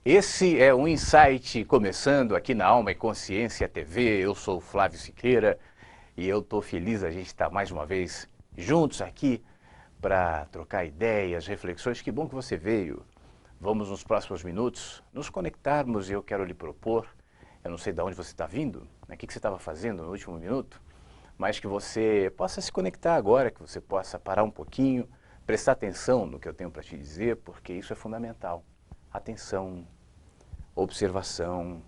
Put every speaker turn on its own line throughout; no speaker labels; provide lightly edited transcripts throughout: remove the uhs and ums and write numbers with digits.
Esse é um insight começando aqui na Alma e Consciência TV. Eu sou o Flávio Siqueira e eu estou feliz a gente estar mais uma vez juntos aqui para trocar ideias, reflexões. Que bom que você veio. Vamos nos próximos minutos nos conectarmos e eu quero lhe propor, eu não sei de onde você está vindo, né, o que você estava fazendo no último minuto, mas que você possa se conectar agora, que você possa parar um pouquinho, prestar atenção no que eu tenho para te dizer, porque isso é fundamental. Atenção, observação,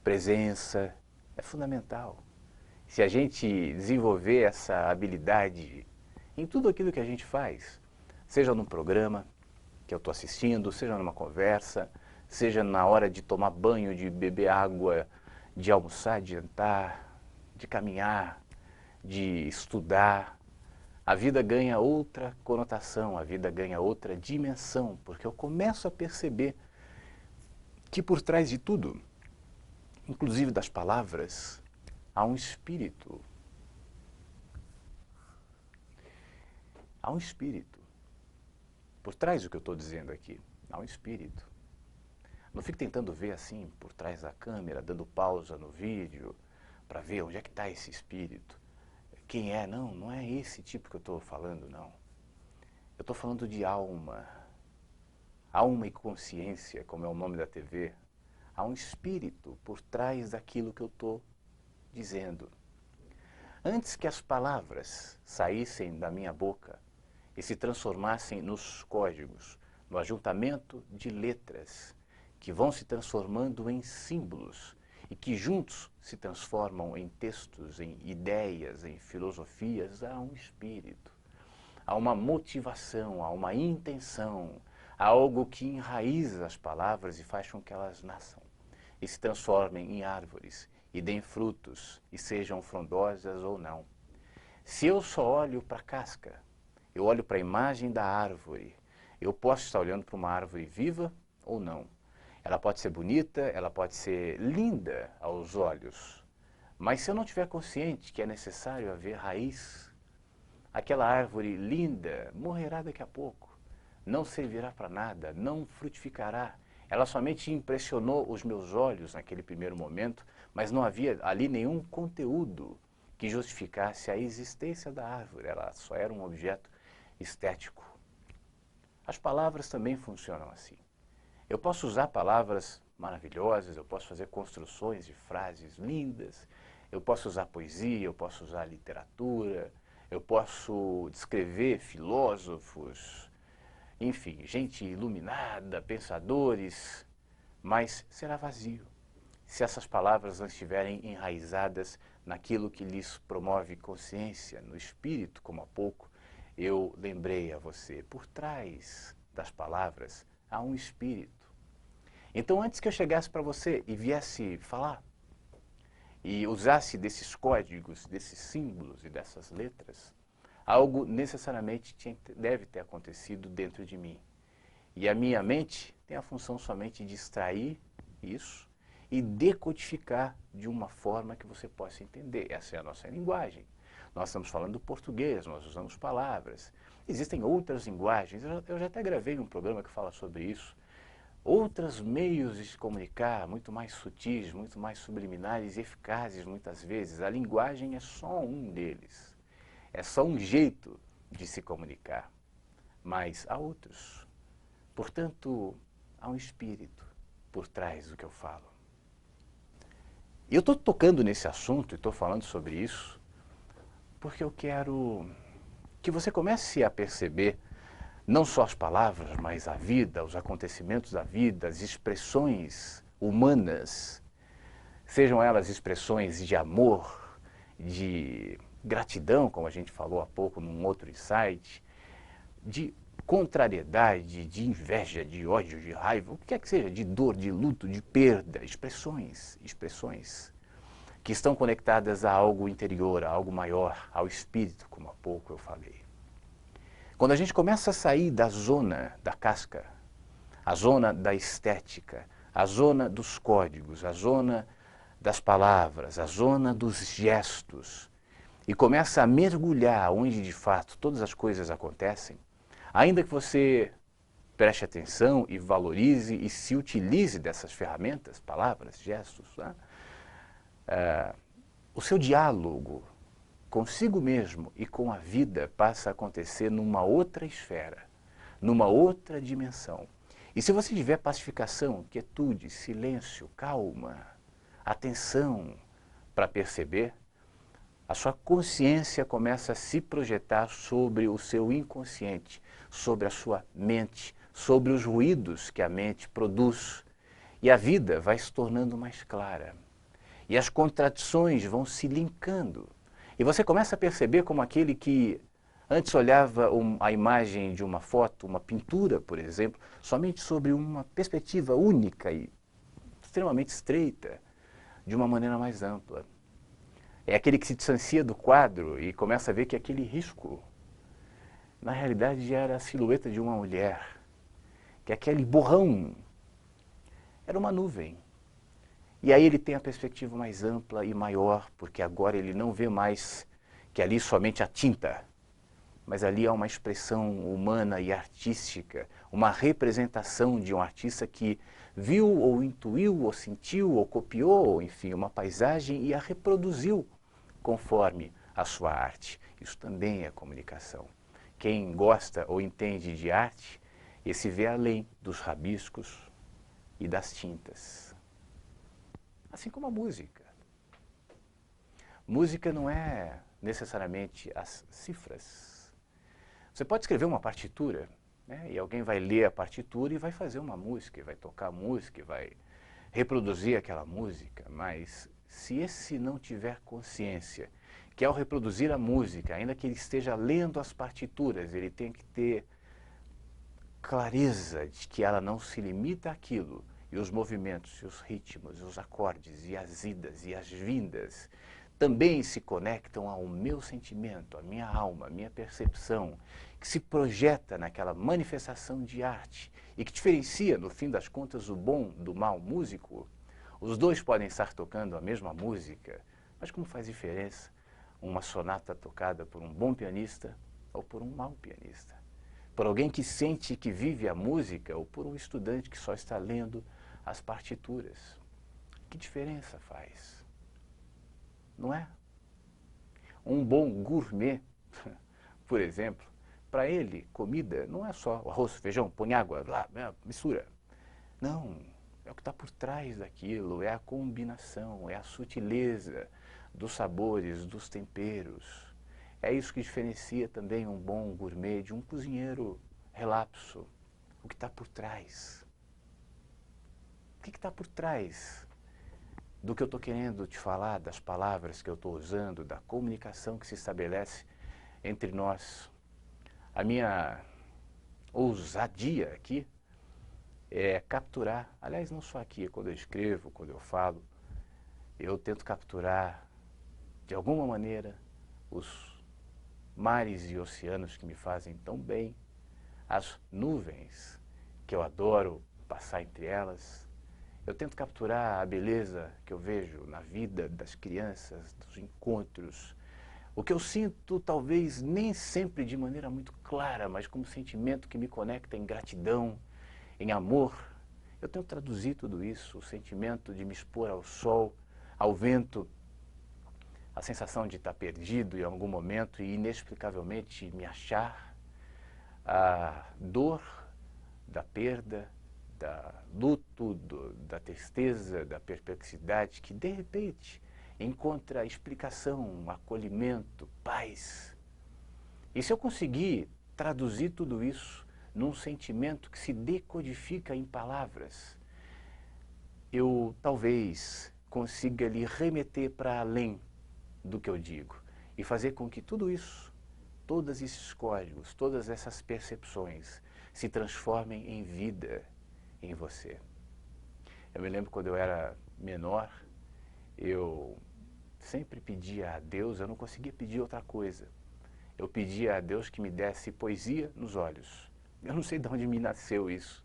presença, é fundamental. Se a gente desenvolver essa habilidade em tudo aquilo que a gente faz, seja num programa que eu estou assistindo, seja numa conversa, seja na hora de tomar banho, de beber água, de almoçar, de jantar, de caminhar, de estudar, a vida ganha outra conotação, a vida ganha outra dimensão, porque eu começo a perceber que por trás de tudo, inclusive das palavras, há um espírito. Há um espírito. Por trás do que eu estou dizendo aqui, há um espírito. Não fique tentando ver assim, por trás da câmera, dando pausa no vídeo, para ver onde é que está esse espírito. Quem é? Não, não é esse tipo que eu estou falando, não. Eu estou falando de alma. Alma e consciência, como é o nome da TV. Há um espírito por trás daquilo que eu estou dizendo. Antes que as palavras saíssem da minha boca e se transformassem nos códigos, no ajuntamento de letras que vão se transformando em símbolos e que juntos se transformam em textos, em ideias, em filosofias, há um espírito, há uma motivação, há uma intenção, há algo que enraiza as palavras e faz com que elas nasçam e se transformem em árvores e deem frutos e sejam frondosas ou não. Se eu só olho para a casca, eu olho para a imagem da árvore, eu posso estar olhando para uma árvore viva ou não. Ela pode ser bonita, ela pode ser linda aos olhos, mas se eu não estiver consciente que é necessário haver raiz, aquela árvore linda morrerá daqui a pouco, não servirá para nada, não frutificará. Ela somente impressionou os meus olhos naquele primeiro momento, mas não havia ali nenhum conteúdo que justificasse a existência da árvore, ela só era um objeto estético. As palavras também funcionam assim. Eu posso usar palavras maravilhosas, eu posso fazer construções de frases lindas, eu posso usar poesia, eu posso usar literatura, eu posso descrever filósofos, enfim, gente iluminada, pensadores, mas será vazio se essas palavras não estiverem enraizadas naquilo que lhes promove consciência, no espírito, como há pouco eu lembrei a você. Por trás das palavras há um espírito. Então, antes que eu chegasse para você e viesse falar, e usasse desses códigos, desses símbolos e dessas letras, algo necessariamente deve ter acontecido dentro de mim. E a minha mente tem a função somente de extrair isso e decodificar de uma forma que você possa entender. Essa é a nossa linguagem. Nós estamos falando português, nós usamos palavras. Existem outras linguagens, eu já até gravei um programa que fala sobre isso. Outros meios de se comunicar, muito mais sutis, muito mais subliminares e eficazes muitas vezes. A linguagem é só um deles. É só um jeito de se comunicar. Mas há outros. Portanto, há um espírito por trás do que eu falo. E eu estou tocando nesse assunto e estou falando sobre isso porque eu quero que você comece a perceber não só as palavras, mas a vida, os acontecimentos da vida, as expressões humanas, sejam elas expressões de amor, de gratidão, como a gente falou há pouco num outro insight, de contrariedade, de inveja, de ódio, de raiva, o que quer que seja, de dor, de luto, de perda, expressões que estão conectadas a algo interior, a algo maior, ao espírito, como há pouco eu falei. Quando a gente começa a sair da zona da casca, a zona da estética, a zona dos códigos, a zona das palavras, a zona dos gestos, e começa a mergulhar onde de fato todas as coisas acontecem, ainda que você preste atenção e valorize e se utilize dessas ferramentas, palavras, gestos, né? O seu diálogo consigo mesmo e com a vida passa a acontecer numa outra esfera, numa outra dimensão. E se você tiver pacificação, quietude, silêncio, calma, atenção para perceber, a sua consciência começa a se projetar sobre o seu inconsciente, sobre a sua mente, sobre os ruídos que a mente produz. E a vida vai se tornando mais clara. E as contradições vão se linkando. E você começa a perceber como aquele que antes olhava a imagem de uma foto, uma pintura, por exemplo, somente sobre uma perspectiva única e extremamente estreita, de uma maneira mais ampla. É aquele que se distancia do quadro e começa a ver que aquele risco, na realidade, era a silhueta de uma mulher, que aquele borrão era uma nuvem. E aí ele tem a perspectiva mais ampla e maior, porque agora ele não vê mais que ali somente a tinta, mas ali há uma expressão humana e artística, uma representação de um artista que viu ou intuiu ou sentiu ou copiou, enfim, uma paisagem e a reproduziu conforme a sua arte. Isso também é comunicação. Quem gosta ou entende de arte, esse vê além dos rabiscos e das tintas. Assim como a música. Música não é necessariamente as cifras. Você pode escrever uma partitura, né, e alguém vai ler a partitura e vai fazer uma música, vai tocar música, vai reproduzir aquela música, mas se esse não tiver consciência que ao reproduzir a música, ainda que ele esteja lendo as partituras, ele tem que ter clareza de que ela não se limita àquilo, e os movimentos, e os ritmos, e os acordes, e as idas, e as vindas, também se conectam ao meu sentimento, à minha alma, à minha percepção, que se projeta naquela manifestação de arte e que diferencia, no fim das contas, o bom do mau músico. Os dois podem estar tocando a mesma música, mas como faz diferença uma sonata tocada por um bom pianista ou por um mau pianista? Por alguém que sente que vive a música ou por um estudante que só está lendo as partituras? Que diferença faz? Não é? Um bom gourmet, por exemplo, para ele, comida não é só arroz, feijão, põe água, lá, mistura. Não, é o que está por trás daquilo, é a combinação, é a sutileza dos sabores, dos temperos. É isso que diferencia também um bom gourmet de um cozinheiro relapso. O que está por trás. O que está por trás do que eu estou querendo te falar, das palavras que eu estou usando, da comunicação que se estabelece entre nós? A minha ousadia aqui é capturar, aliás, não só aqui, quando eu escrevo, quando eu falo, eu tento capturar, de alguma maneira, os mares e oceanos que me fazem tão bem, as nuvens que eu adoro passar entre elas. Eu tento capturar a beleza que eu vejo na vida das crianças, dos encontros. O que eu sinto, talvez nem sempre de maneira muito clara, mas como sentimento que me conecta em gratidão, em amor. Eu tento traduzir tudo isso, o sentimento de me expor ao sol, ao vento, a sensação de estar perdido em algum momento e inexplicavelmente me achar, a dor da perda, da luto, da tristeza, da perplexidade, que de repente encontra explicação, acolhimento, paz. E se eu conseguir traduzir tudo isso num sentimento que se decodifica em palavras, eu talvez consiga lhe remeter para além do que eu digo e fazer com que tudo isso, todos esses códigos, todas essas percepções se transformem em vida em você. Eu me lembro quando eu era menor, eu sempre pedia a Deus, eu não conseguia pedir outra coisa. Eu pedia a Deus que me desse poesia nos olhos. Eu não sei de onde me nasceu isso.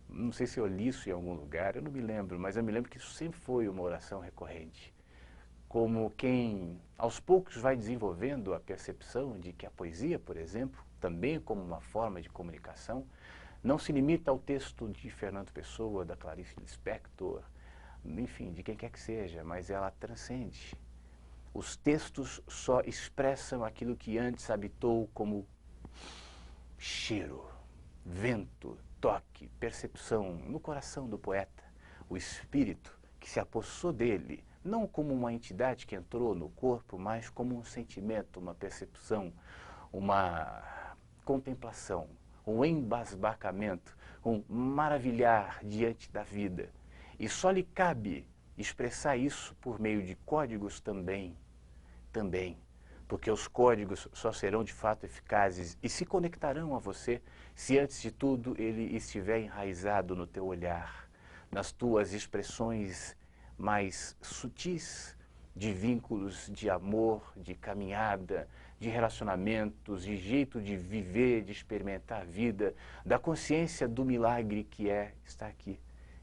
Não sei se eu li isso em algum lugar, eu não me lembro, mas eu me lembro que isso sempre foi uma oração recorrente. Como quem aos poucos vai desenvolvendo a percepção de que a poesia, por exemplo, também como uma forma de comunicação, não se limita ao texto de Fernando Pessoa, da Clarice Lispector, enfim, de quem quer que seja, mas ela transcende. Os textos só expressam aquilo que antes habitou como cheiro, vento, toque, percepção no coração do poeta, o espírito que se apossou dele, não como uma entidade que entrou no corpo, mas como um sentimento, uma percepção, uma contemplação, um embasbacamento, um maravilhar diante da vida. E só lhe cabe expressar isso por meio de códigos também, porque os códigos só serão de fato eficazes e se conectarão a você se antes de tudo ele estiver enraizado no teu olhar, nas tuas expressões mais sutis de vínculos, de amor, de caminhada, de relacionamentos, de jeito de viver, de experimentar a vida, da consciência do milagre que é estar aqui,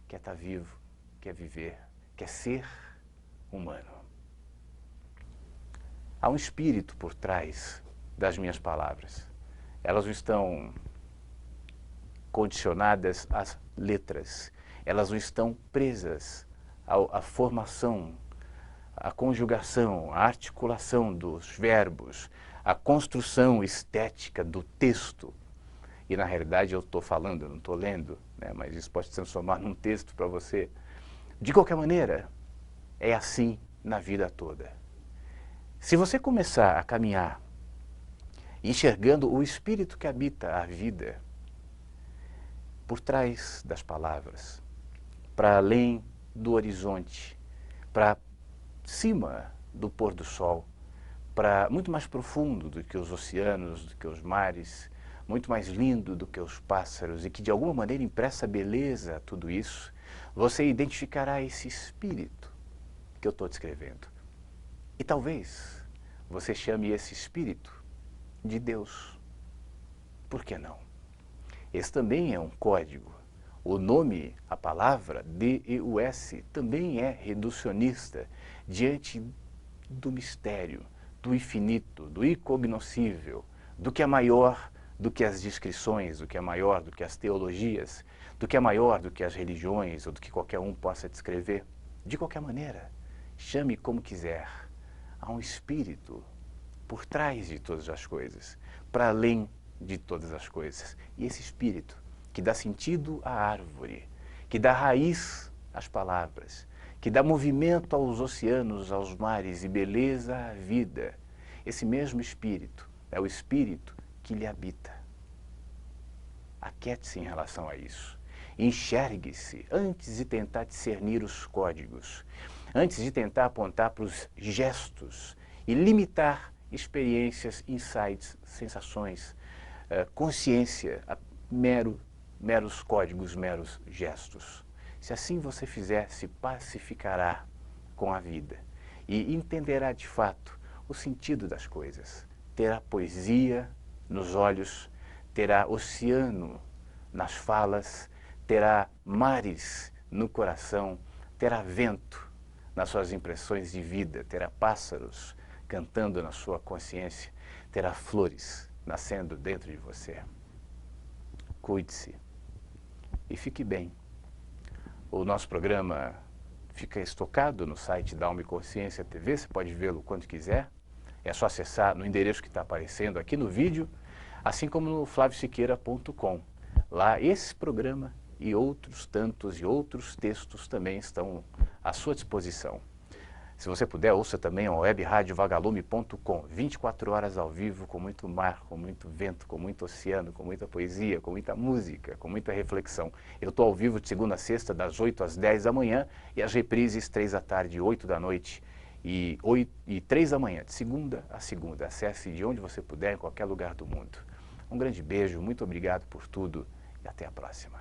que é estar vivo, que é viver, que é ser humano. Há um espírito por trás das minhas palavras. Elas não estão condicionadas às letras. Elas não estão presas à formação, à conjugação, à articulação dos verbos, à construção estética do texto. E na realidade eu estou falando, eu não estou lendo, né? Mas isso pode se transformar num texto para você. De qualquer maneira, é assim na vida toda. Se você começar a caminhar enxergando o espírito que habita a vida por trás das palavras, para além do horizonte, para cima do pôr do sol, para muito mais profundo do que os oceanos, do que os mares, muito mais lindo do que os pássaros e que de alguma maneira impressa beleza a tudo isso, você identificará esse espírito que eu estou descrevendo. E talvez você chame esse espírito de Deus. Por que não? Esse também é um código. O nome, a palavra Deus, também é reducionista diante do mistério, do infinito, do incognoscível, do que é maior do que as descrições, do que é maior do que as teologias, do que é maior do que as religiões ou do que qualquer um possa descrever. De qualquer maneira, chame como quiser. Há um espírito por trás de todas as coisas, para além de todas as coisas. E esse espírito que dá sentido à árvore, que dá raiz às palavras, que dá movimento aos oceanos, aos mares e beleza à vida, esse mesmo espírito é o espírito que lhe habita. Aquiete-se em relação a isso. Enxergue-se antes de tentar discernir os códigos, antes de tentar apontar para os gestos e limitar experiências, insights, sensações, consciência a meros códigos, meros gestos. Se assim você fizer, se pacificará com a vida e entenderá de fato o sentido das coisas. Terá poesia nos olhos, terá oceano nas falas, terá mares no coração, terá vento nas suas impressões de vida, terá pássaros cantando na sua consciência, terá flores nascendo dentro de você. Cuide-se e fique bem. O nosso programa fica estocado no site da Alma e Consciência TV, você pode vê-lo quando quiser. É só acessar no endereço que está aparecendo aqui no vídeo, assim como no flaviosiqueira.com. Lá esse programa e outros tantos e outros textos também estão à sua disposição. Se você puder, ouça também a webradiovagalume.com, 24 horas ao vivo, com muito mar, com muito vento, com muito oceano, com muita poesia, com muita música, com muita reflexão. Eu estou ao vivo de segunda a sexta, das 8 às 10 da manhã, e as reprises 3 da tarde, 8 da noite e 3 da manhã, de segunda a segunda. Acesse de onde você puder, em qualquer lugar do mundo. Um grande beijo, muito obrigado por tudo e até a próxima.